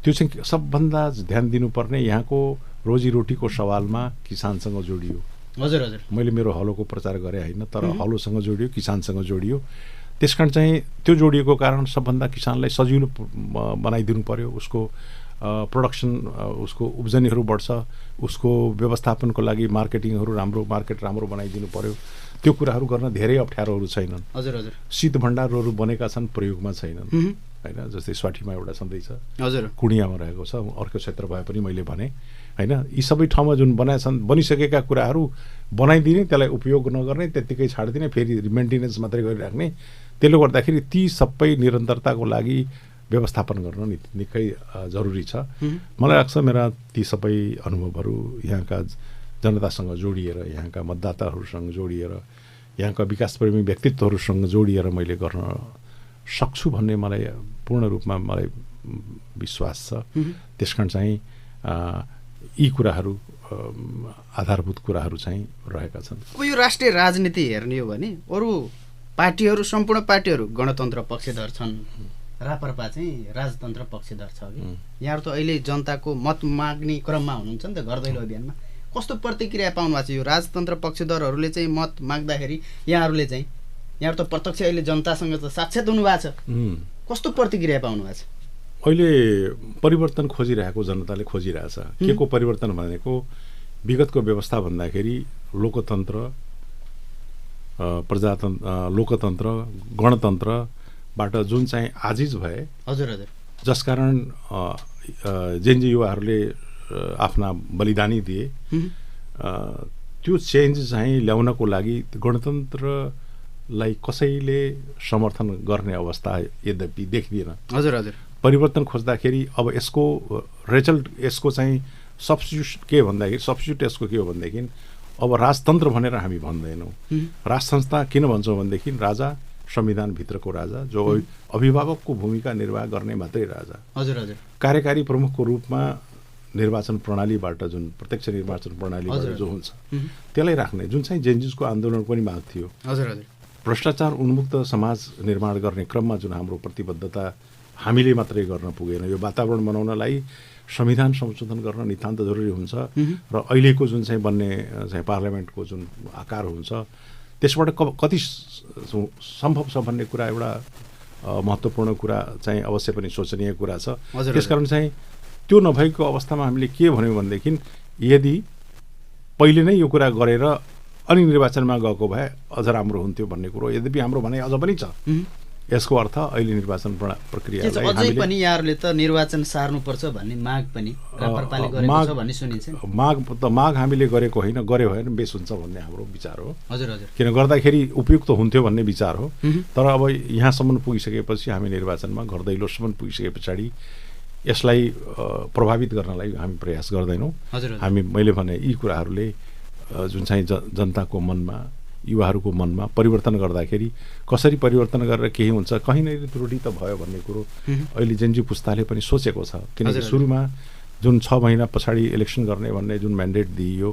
त्यो चाहिँ सबभन्दा ध्यान दिनुपर्ने यहाँको रोजीरोटीको सवालमा किसानसँग जोडियो। हजुर हजुर, मैले मेरो हलोको प्रचार गरेँ होइन, तर हलोसँग जोडियो, किसानसँग जोडियो। त्यसकारण चाहिँ त्यो जोडिएको कारण सबभन्दा किसानलाई सजिलो बनाइदिनु पर्यो। उसको प्रोडक्सन, उसको उब्जनीहरू बढ्छ, उसको व्यवस्थापनको लागि मार्केट राम्रो बनाइदिनु पर्यो। त्यो कुराहरू गर्न धेरै अप्ठ्यारोहरू छैनन्। हजुर हजुर, शीत भण्डारहरू बनेका छन्, प्रयोगमा छैनन् होइन। जस्तै स्वाठीमा एउटा छँदैछ, हजुर, कुडियामा रहेको छ, अर्को क्षेत्र भए पनि मैले भने होइन। यी सबै ठाउँमा जुन बनिसकेका कुराहरू बनाइदिने, त्यसलाई उपयोग नगर्ने, त्यत्तिकै छाडिदिने, फेरि मेन्टेनेन्स मात्रै गरिराख्ने, त्यसले गर्दाखेरि ती सबै निरन्तरताको लागि व्यवस्थापन गर्न निकै जरुरी छ। मलाई लाग्छ मेरा ती सबै अनुभवहरू यहाँका जनतासँग जोडिएर, यहाँका मतदाताहरूसँग जोडिएर, यहाँका विकासप्रेमी व्यक्तित्वहरूसँग जोडिएर मैले गर्न सक्छु भन्ने मलाई पूर्ण रूपमा मलाई विश्वास छ। त्यसकारण चाहिँ यी कुराहरू आधारभूत कुराहरू चाहिँ रहेका छन्। अब यो राष्ट्रिय राजनीति हेर्ने हो भने अरू पार्टीहरू, सम्पूर्ण पार्टीहरू गणतन्त्र पक्षधर छन्, राप्रपा चाहिँ राजतन्त्र पक्षधर छ कि। यहाँहरू त अहिले जनताको मत माग्ने क्रममा हुनुहुन्छ नि त, घर दैलो अभियानमा। कस्तो प्रतिक्रिया पाउनु भएको छ? यो राजतन्त्र पक्षधरहरूले चाहिँ मत माग्दाखेरि यहाँहरूले चाहिँ, यहाँहरू त प्रत्यक्ष अहिले जनतासँग त साक्षात हुनुभएको छ, कस्तो प्रतिक्रिया पाउनु भएको छ? अहिले परिवर्तन खोजिरहेको जनताले खोजिरहेछ। के को परिवर्तन भनेको विगतको व्यवस्था भन्दाखेरि लोकतन्त्र, प्रजातन्त्र, लोकतन्त्र, गणतन्त्रबाट जुन चाहिँ आजिज भए, हजुर हजुर, जसकारण जेनजी युवाहरूले आफ्ना बलिदानी दिए, त्यो चेन्ज चाहिँ ल्याउनको लागि गणतन्त्रलाई कसैले समर्थन गर्ने अवस्था यद्यपि देखिँदैन। हजुर हजुर, परिवर्तन खोज्दाखेरि अब यसको रिजल्ट, यसको चाहिँ सब्स्टिट्युट के भन्दाखेरि, सब्स्टिट्युट यसको के हो भनेदेखि अब राजतन्त्र भनेर हामी भन्दैनौँ। राज संस्था किन भन्छौँ भनेदेखि राजा, संविधानभित्रको राजा, जो अभिभावकको भूमिका निर्वाह गर्ने मात्रै राजा। हजुर हजुर, कार्यकारी प्रमुखको रूपमा निर्वाचन प्रणालीबाट, जुन प्रत्यक्ष निर्वाचन प्रणालीबाट जो हुन्छ त्यसलाई राख्ने, जुन चाहिँ जेनजीको आन्दोलन पनि माग थियो। हजुर हजुर, भ्रष्टाचार उन्मुक्त समाज निर्माण गर्ने क्रममा जुन हाम्रो प्रतिबद्धता हामीले मात्रै गर्न पुगेन। यो वातावरण बनाउनलाई संविधान संशोधन गर्न नितान्त जरुरी हुन्छ र अहिलेको जुन चाहिँ बन्ने चाहिँ पार्लियामेन्टको जुन आकार हुन्छ, त्यसबाट कति सम्भव छ भन्ने कुरा एउटा महत्त्वपूर्ण कुरा चाहिँ अवश्य पनि सोचनीय कुरा छ। त्यसकारण चाहिँ त्यो नभएको अवस्थामा हामीले के भन्यौँ भनेदेखि, यदि पहिले नै यो कुरा गरेर अनि निर्वाचनमा गएको भए अझ राम्रो हुन्थ्यो भन्ने कुरो यद्यपि हाम्रो भनाइ अझ पनि छ। यसको अर्थ अहिले निर्वाचन प्रक्रियालाई अझै पनि यहाँहरूले त निर्वाचन सार्नुपर्छ भन्ने माग पनि राप्रपाले गरेको छ भन्ने सुनिन्छ। माग हामीले गरेको होइन, गरे भए बेस हुन्छ भन्ने हाम्रो विचार हो। हजुर हजुर, किन गर्दाखेरि उपयुक्त हुन्थ्यो भन्ने विचार हो। तर अब यहाँसम्म पुगिसकेपछि, हामी निर्वाचनमा घर दैलोसम्म पुगिसके पछाडि यसलाई प्रभावित गर्नलाई हामी प्रयास गर्दैनौँ। हामी, मैले भने यी कुराहरूले जुन चाहिँ जनताको मनमा, युवाहरूको मनमा परिवर्तन गर्दाखेरि कसरी परिवर्तन गरेर केही हुन्छ, कहीँ न त्रुटि त भयो भन्ने कुरो अहिले जेनजी पुस्ताले पनि सोचेको छ। किनकि सुरुमा जुन 6 महिना पछाडि इलेक्सन गर्ने भन्ने जुन म्यान्डेट दिइयो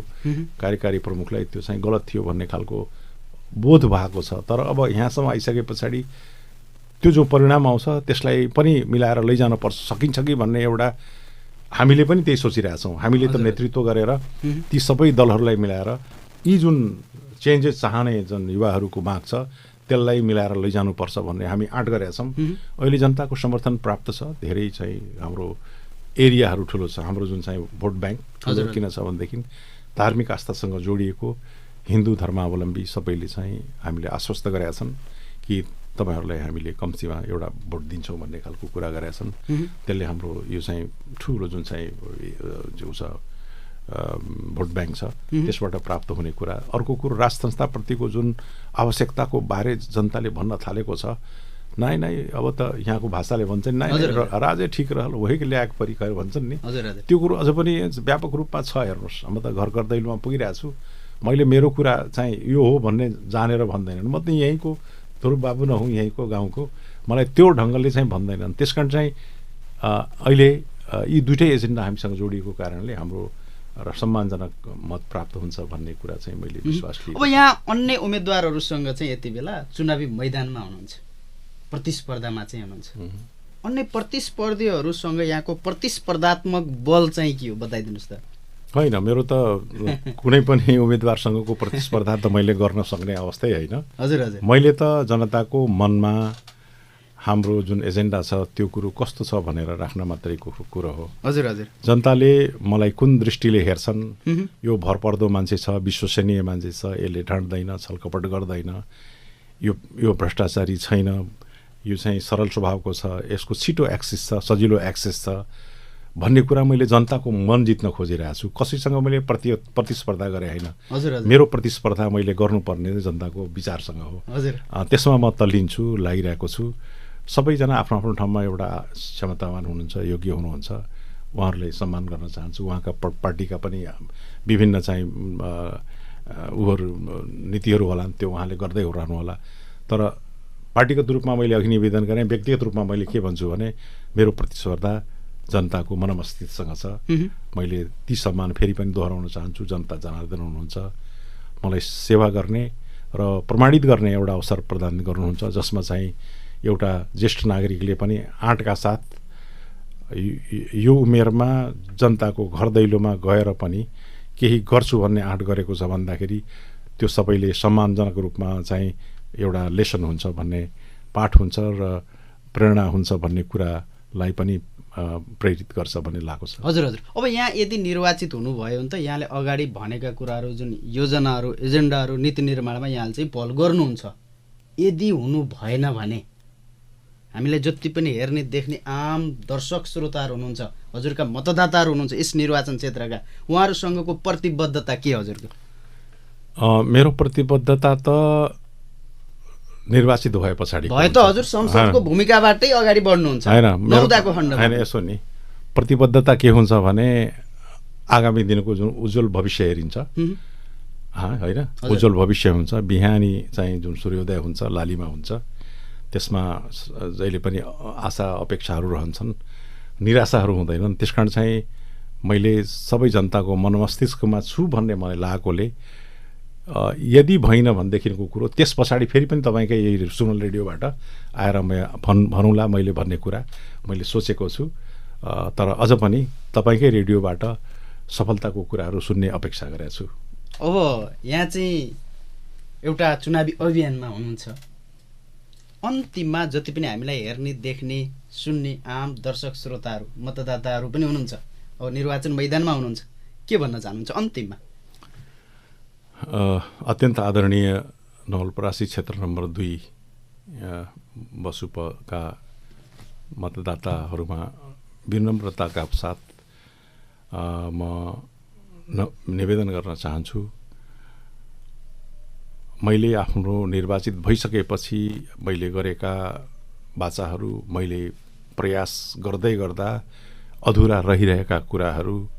कार्यकारी प्रमुखलाई, त्यो चाहिँ गलत थियो भन्ने खालको बोध भएको छ। तर अब यहाँसम्म आइसके पछाडि त्यो जो परिणाम आउँछ त्यसलाई पनि मिलाएर लैजान पर्छ, सकिन्छ कि भन्ने एउटा हामीले पनि त्यही सोचिरहेछौँ। हामीले त नेतृत्व गरेर ती सबै दलहरूलाई मिलाएर यी जुन चेन्जेस चाहने जुन युवाहरूको माग छ त्यसलाई मिलाएर लैजानुपर्छ भन्ने हामी आँट गरेका छौँ। अहिले जनताको समर्थन प्राप्त छ। धेरै चाहिँ हाम्रो एरियाहरू ठुलो छ। हाम्रो जुन चाहिँ भोट ब्याङ्क ठुलो किन छ भनेदेखि धार्मिक आस्थासँग जोडिएको हिन्दू धर्मावलम्बी सबैले चाहिँ हामीले आश्वस्त गरेका छन् कि तपाईँहरूलाई हामीले कम्तीमा एउटा भोट दिन्छौँ भन्ने खालको कुरा गरेका छन्। त्यसले हाम्रो यो चाहिँ ठुलो जुन चाहिँ जो छ भोट ब्याङ्क छ त्यसबाट प्राप्त हुने कुरा। अर्को कुरो, राज संस्थाप्रतिको जुन आवश्यकताको बारे जनताले भन्न थालेको छ, नाइ अब त यहाँको भाषाले भन्छन् नाइ राजै ठिक रहल वही ल्याएको परि खैर भन्छन् नि। त्यो कुरो अझ पनि व्यापक रूपमा छ। हेर्नुहोस्, म त घर दैलोमा पुगिरहेको छु, मैले मेरो कुरा चाहिँ यो हो भन्ने जानेर भन्दैनन्। म त यहीँको ध्रुव बाबु न हुँ, यहीँको गाउँको, मलाई त्यो ढङ्गले चाहिँ भन्दैनन्। त्यस कारण चाहिँ अहिले यी दुइटै एजेन्डा हामीसँग जोडिएको कारणले हाम्रो र सम्मानजनक मत प्राप्त हुन्छ भन्ने कुरा चाहिँ मैले विश्वास लिएँ। अब यहाँ अन्य उम्मेदवारहरूसँग चाहिँ यति बेला चुनावी मैदानमा हुनुहुन्छ, प्रतिस्पर्धामा चाहिँ हुनुहुन्छ। अन्य प्रतिस्पर्धीहरूसँग यहाँको प्रतिस्पर्धात्मक बल चाहिँ के हो बताइदिनुहोस् त। होइन, मेरो त कुनै पनि उम्मेदवारसँगको प्रतिस्पर्धा त मैले गर्न सक्ने अवस्थै होइन। हजुर हजुर। मैले त जनताको मनमा हाम्रो जुन एजेन्डा छ त्यो कुरो कस्तो छ भनेर राख्न मात्रै कुरो हो। हजुर हजुर। जनताले मलाई कुन दृष्टिले हेर्छन्, यो भरपर्दो मान्छे छ, विश्वसनीय मान्छे छ, यसले ढाँट्दैन, छलकपट गर्दैन, यो भ्रष्टाचारी छैन, यो चाहिँ सरल स्वभावको छ, यसको छिटो एक्सेस छ, सजिलो एक्सेस छ भन्ने कुरा मैले जनताको मन जित्न खोजिरहेको छु। कसैसँग मैले प्रतिस्पर्धा गरेँ होइन। मेरो प्रतिस्पर्धा मैले गर्नुपर्ने जनताको विचारसँग हो। त्यसमा म तल्लिन्छु, लागिरहेको छु। सबैजना आफ्नो आफ्नो ठाउँमा एउटा क्षमतावान हुनुहुन्छ, योग्य हुनुहुन्छ, उहाँहरूलाई सम्मान गर्न चाहन्छु। उहाँका पार्टीका पनि विभिन्न चाहिँ नीतिहरू होलान्, त्यो उहाँले गर्दै रहनु होला। तर पार्टीगत रूपमा मैले अघि निवेदन गरेँ, व्यक्तिगत रूपमा मैले के भन्छु भने मेरो प्रतिस्पर्धा जनताको मनमस्तिष्कसँग छ। मैले ती सम्मान फेरि पनि दोहोऱ्याउन चाहन्छु। जनता जनार्दन हुनुहुन्छ, मलाई सेवा गर्ने र प्रमाणित गर्ने एउटा अवसर प्रदान गर्नुहुन्छ, जसमा चाहिँ एउटा ज्येष्ठ नागरिकले पनि आँटका साथ यो उमेरमा जनताको घर दैलोमा गएर पनि केही गर्छु भन्ने आँट गरेको छ भन्दाखेरि त्यो सबैले सम्मानजनक रूपमा चाहिँ एउटा लेसन हुन्छ भन्ने, पाठ हुन्छ र प्रेरणा हुन्छ भन्ने कुरालाई पनि प्रेरित गर्छ भन्ने लागेको छ। हजुर हजुर। अब यहाँ यदि निर्वाचित हुनुभयो भने त यहाँले अगाडि भनेका कुराहरू, जुन योजनाहरू, एजेन्डाहरू, नीति निर्माणमा यहाँले चाहिँ पहल गर्नुहुन्छ। यदि हुनु भएन भने हामीलाई जति पनि हेर्ने देख्ने आम दर्शक श्रोताहरू हुनुहुन्छ, हजुरका मतदाताहरू हुनुहुन्छ यस निर्वाचन क्षेत्रका, उहाँहरूसँगको प्रतिबद्धता के हजुरको? मेरो प्रतिबद्धता त निर्वाचित भए पछाडि भए त हजुर संसदको भूमिकाबाटै अगाडि बढ्नुहुन्छ नौदाको खण्डमा। होइन, यसो नि, प्रतिबद्धता के हुन्छ भने आगामी दिनको जुन उज्जवल भविष्य हेरिन्छ होइन, उज्जवल भविष्य हुन्छ। बिहानी चाहिँ जुन सूर्योदय हुन्छ, लालीमा हुन्छ, त्यसमा जहिले पनि आशा अपेक्षाहरू रहन्छन्, निराशाहरू हुँदैनन्। त्यस कारण चाहिँ मैले सबै जनताको मनमस्तिष्कमा छु भन्ने मलाई लागेकोले यदि भएन भनेदेखिको कुरो त्यस पछाडि फेरि पनि तपाईँकै यही सुनल रेडियोबाट आएर भनौँला मैले भन्ने कुरा मैले सोचेको छु। तर अझ पनि तपाईँकै रेडियोबाट सफलताको कुराहरू सुन्ने अपेक्षा गरेको छु। अब यहाँ चाहिँ एउटा चुनावी अभियानमा हुनुहुन्छ, अन्तिममा जति पनि हामीलाई हेर्ने देख्ने सुन्ने आम दर्शक श्रोताहरू, मतदाताहरू पनि हुनुहुन्छ, अब निर्वाचन मैदानमा हुनुहुन्छ, के भन्न चाहनुहुन्छ अन्तिममा? अत्यन्त आदरणीय नवलपरासी क्षेत्र नम्बर 2 बसुपका मतदाताहरूमा विनम्रताका साथ म निवेदन गर्न चाहन्छु। मैले आफ्नो निर्वाचित भइसकेपछि मैले गरेका वाचाहरू, मैले प्रयास गर्दै गर्दा अधुरा रहिरहेका कुराहरूलाई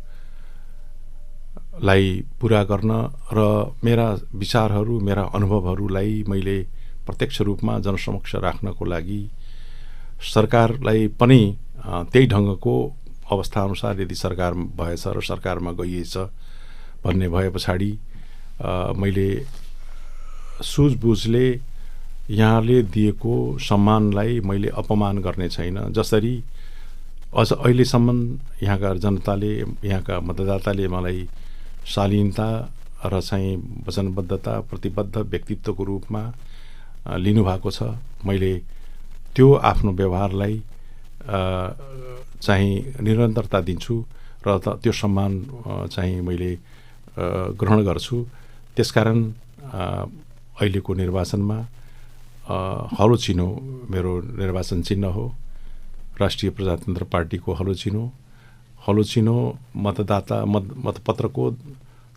पुरा गर्न र मेरा विचारहरू, मेरा अनुभवहरूलाई मैले प्रत्यक्ष रूपमा जनसमक्ष राख्नको लागि सरकारलाई पनि त्यही ढङ्गको अवस्थाअनुसार यदि सरकार भएछ र सरकारमा गइएछ भन्ने भए पछाडि मैले सुझबुझले यहाँले दिएको सम्मानलाई मैले अपमान गर्ने छैन। जसरी अझ अहिलेसम्म यहाँका जनताले, यहाँका मतदाताले मलाई शालीनता र चाहिँ वचनबद्धता, प्रतिबद्ध व्यक्तित्वको रूपमा लिनुभएको छ, मैले त्यो आफ्नो व्यवहारलाई चाहिँ निरन्तरता दिन्छु र त्यो सम्मान चाहिँ मैले ग्रहण गर्छु। त्यसकारण अहिलेको निर्वाचनमा हलो चिनो मेरो निर्वाचन चिन्ह हो। राष्ट्रिय प्रजातन्त्र पार्टीको हलो चिनो मतपत्रको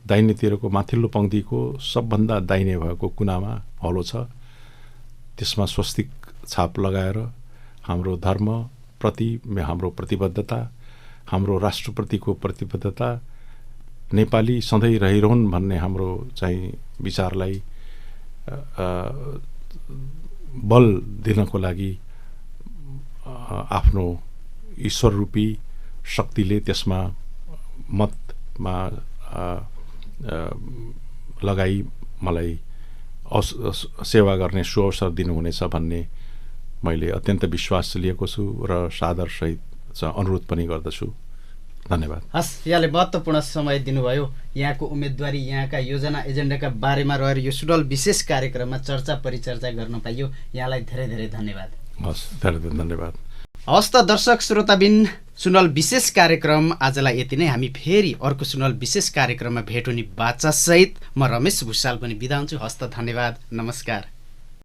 दाहिनेतिरको माथिल्लो पङ्क्तिको सबभन्दा दाहिने भएको कुनामा हलो छ। त्यसमा स्वस्तिक छाप लगाएर हाम्रो धर्मप्रति हाम्रो प्रतिबद्धता, हाम्रो राष्ट्रप्रतिको प्रतिबद्धता, नेपाली सधैँ रहिरहन् भन्ने हाम्रो चाहिँ विचारलाई बल दिनको लागि आफ्नो ईश्वररूपी शक्तिले त्यसमा मतमा लगाई मलाई सेवा गर्ने सुअवसर दिनुहुनेछ भन्ने मैले अत्यन्त विश्वास लिएको छु र सादरसहित अनुरोध पनि गर्दछु। धन्यवाद। हस्, यहाँले महत्त्वपूर्ण समय दिनुभयो। यहाँको उम्मेदवारी, यहाँका योजना एजेन्डाका बारेमा रहेर यो सुनवल विशेष कार्यक्रममा चर्चा परिचर्चा गर्न पाइयो। यहाँलाई धेरै धेरै धन्यवाद। हस्, धेरै धेरै धन्यवाद। हवस् त दर्शक श्रोताबिन, सुनवल विशेष कार्यक्रम आजलाई यति नै। हामी फेरि अर्को सुनवल विशेष कार्यक्रममा भेट हुने बाचासहित म रमेश भुसाल पनि बिदा हुन्छु। हस्त, धन्यवाद, नमस्कार।